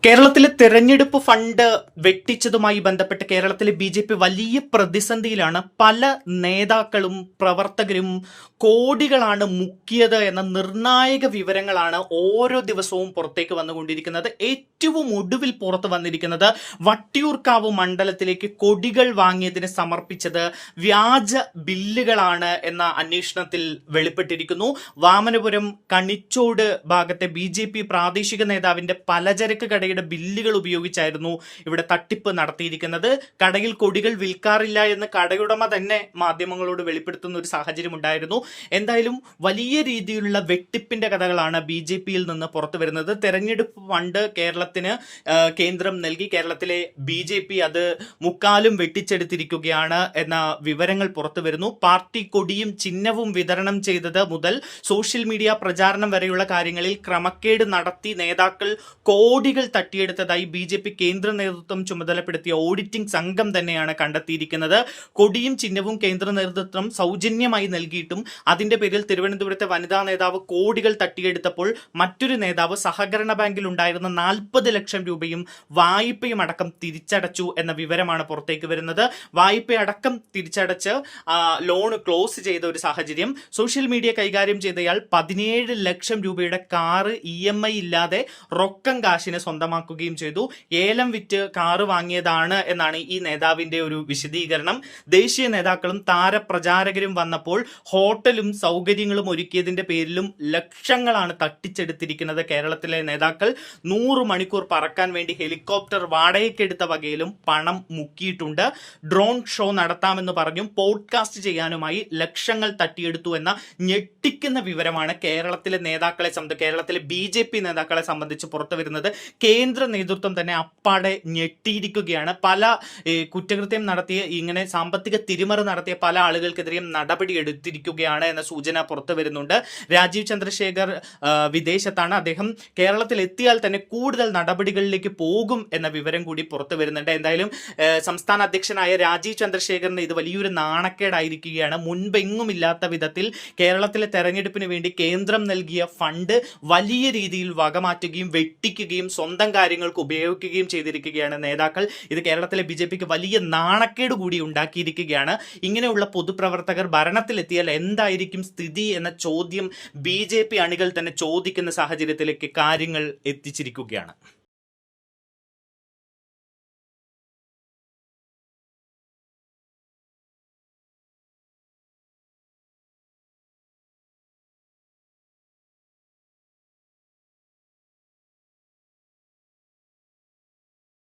കേരളത്തിലെ തെരഞ്ഞെടുപ്പ് ഫണ്ട് വെട്ടിച്ചതുമായി ബന്ധപ്പെട്ട് കേരളത്തിലെ ബി.ജെ.പി വലിയ പ്രതിസന്ധിയിലാണ്. പല നേതാക്കളും പ്രവർത്തകരും കോടികളാണ് മുക്കിയത് എന്ന നിർണായക വിവരങ്ങളാണ് ഓരോ ദിവസവും പുറത്തേക്ക് വന്നുകൊണ്ടിരിക്കുന്നത്. ഏറ്റവും ഒടുവിൽ പുറത്തു വന്നിരിക്കുന്നത് വട്ടിയൂർക്കാവ് മണ്ഡലത്തിലേക്ക് കൊടികൾ വാങ്ങിയതിന് സമർപ്പിച്ചത് വ്യാജ ബില്ലുകളാണ് എന്ന അന്വേഷണത്തിൽ വെളിപ്പെട്ടിരിക്കുന്നു. വാമനപുരം കണിച്ചോട് ഭാഗത്തെ ബി.ജെ.പി പ്രാദേശിക നേതാവിന്റെ പലചരക്ക് കടയുടെ ബില്ലുകൾ ഉപയോഗിച്ചായിരുന്നു ഇവിടെ തട്ടിപ്പ് നടത്തിയിരിക്കുന്നത്. കടയിൽ കൊടികൾ വിൽക്കാറില്ല എന്ന് കടയുടമ തന്നെ മാധ്യമങ്ങളോട് വെളിപ്പെടുത്തുന്ന ഒരു സാഹചര്യം ഉണ്ടായിരുന്നു. എന്തായാലും വലിയ രീതിയിലുള്ള വെട്ടിപ്പിന്റെ കഥകളാണ് ബി.ജെ.പിയിൽ നിന്ന് പുറത്തു വരുന്നത്. തെരഞ്ഞെടുപ്പ് ഫണ്ട് കേരളത്തിന് കേന്ദ്രം നൽകി കേരളത്തിലെ ബി.ജെ.പി അത് മുക്കാലും വെട്ടിച്ചെടുത്തിരിക്കുകയാണ് എന്ന വിവരങ്ങൾ പുറത്തു വരുന്നു. പാർട്ടി കൊടിയും ചിഹ്നവും വിതരണം ചെയ്തത് മുതൽ സോഷ്യൽ മീഡിയ പ്രചാരണം വരെയുള്ള കാര്യങ്ങളിൽ ക്രമക്കേട് നടത്തി നേതാക്കൾ കോടികൾ തട്ടിയെടുത്തതായി ബി.ജെ.പി കേന്ദ്ര നേതൃത്വം ചുമതലപ്പെടുത്തിയ ഓഡിറ്റിംഗ് സംഘം തന്നെയാണ് കണ്ടെത്തിയിരിക്കുന്നത്. കൊടിയും ചിഹ്നവും കേന്ദ്ര നേതൃത്വം സൗജന്യമായി നൽകിയിട്ടും അതിന്റെ പേരിൽ തിരുവനന്തപുരത്തെ വനിതാ നേതാവ് കോടികൾ തട്ടിയെടുത്തപ്പോൾ മറ്റൊരു നേതാവ് സഹകരണ ബാങ്കിൽ ഉണ്ടായിരുന്ന 40 ലക്ഷം രൂപയും വായ്പയും അടക്കം തിരിച്ചടച്ചു എന്ന വിവരമാണ് പുറത്തേക്ക് വരുന്നത്. വായ്പയടക്കം തിരിച്ചടച്ച് ലോൺ ക്ലോസ് ചെയ്ത ഒരു സാഹചര്യം. സോഷ്യൽ മീഡിയ കൈകാര്യം ചെയ്തയാൾ 17 ലക്ഷം രൂപയുടെ കാറ് EMI ഇല്ലാതെ റൊക്കം കാശിന് സ്വന്തമാക്കുകയും ചെയ്തു. ഏലം വിറ്റ് കാറ് വാങ്ങിയതാണ് എന്നാണ് ഈ നേതാവിന്റെ ഒരു വിശദീകരണം. ദേശീയ നേതാക്കളും താരപ്രചാരകരും വന്നപ്പോൾ ഹോട്ടലും സൗകര്യങ്ങളും ഒരുക്കിയതിന്റെ പേരിലും ലക്ഷങ്ങളാണ് തട്ടിച്ചെടുത്തിരിക്കുന്നത്. കേരളത്തിലെ നേതാക്കൾ 100 മണിക്കൂർ പറക്കാൻ വേണ്ടി ഹെലികോപ്റ്റർ വാടകയ്ക്കെടുത്ത വകയിലും പണം മുക്കിയിട്ടുണ്ട്. ഡ്രോൺ ഷോ നടത്താമെന്ന് പറഞ്ഞും പോഡ്കാസ്റ്റ് ചെയ്യാനുമായി ലക്ഷങ്ങൾ തട്ടിയെടുത്തു എന്ന ഞെട്ടിക്കുന്ന വിവരമാണ് കേരളത്തിലെ ബി.ജെ.പി നേതാക്കളെ സംബന്ധിച്ച് പുറത്തു വരുന്നത്. കേന്ദ്ര നേതൃത്വം തന്നെ അപ്പാടെ ഞെട്ടിയിരിക്കുകയാണ്. പല കുറ്റകൃത്യം നടത്തിയ ഇങ്ങനെ സാമ്പത്തിക തിരിമറി നടത്തിയ പല ആളുകൾക്കെതിരെയും നടപടി എടുത്തിരിക്കുകയാണ് എന്ന സൂചന പുറത്തു വരുന്നുണ്ട്. രാജീവ് ചന്ദ്രശേഖർ വിദേശത്താണ്. അദ്ദേഹം കേരളത്തിൽ എത്തിയാൽ തന്നെ കൂടുതൽ നടപടികളിലേക്ക് പോകും എന്ന വിവരം കൂടി പുറത്തു വരുന്നുണ്ട്. എന്തായാലും സംസ്ഥാന അധ്യക്ഷനായ രാജീവ് ചന്ദ്രശേഖറിന് ഇത് വലിയൊരു നാണക്കേടായിരിക്കുകയാണ്. മുൻപെങ്ങുമില്ലാത്ത വിധത്തിൽ കേരളത്തിലെ തെരഞ്ഞെടുപ്പിന് വേണ്ടി കേന്ദ്രം നൽകിയ ഫണ്ട് വലിയ രീതിയിൽ വകമാറ്റുകയും വെട്ടിക്കുകയും സ്വന്തം കാര്യങ്ങൾക്ക് ഉപയോഗിക്കുകയും ചെയ്തിരിക്കുകയാണ് നേതാക്കൾ. ഇത് കേരളത്തിലെ ബി.ജെ.പിക്ക് വലിയ നാണക്കേട് കൂടി ഉണ്ടാക്കിയിരിക്കുകയാണ്. ഇങ്ങനെയുള്ള പൊതുപ്രവർത്തകർ ഭരണത്തിലെത്തിയാൽ എന്തായിരിക്കും സ്ഥിതി എന്ന ചോദ്യം ബി.ജെ.പി അണികൾ തന്നെ ചോദിക്കുന്ന സാഹചര്യത്തിലേക്ക് കാര്യങ്ങൾ എത്തിച്ചിരിക്കുകയാണ്.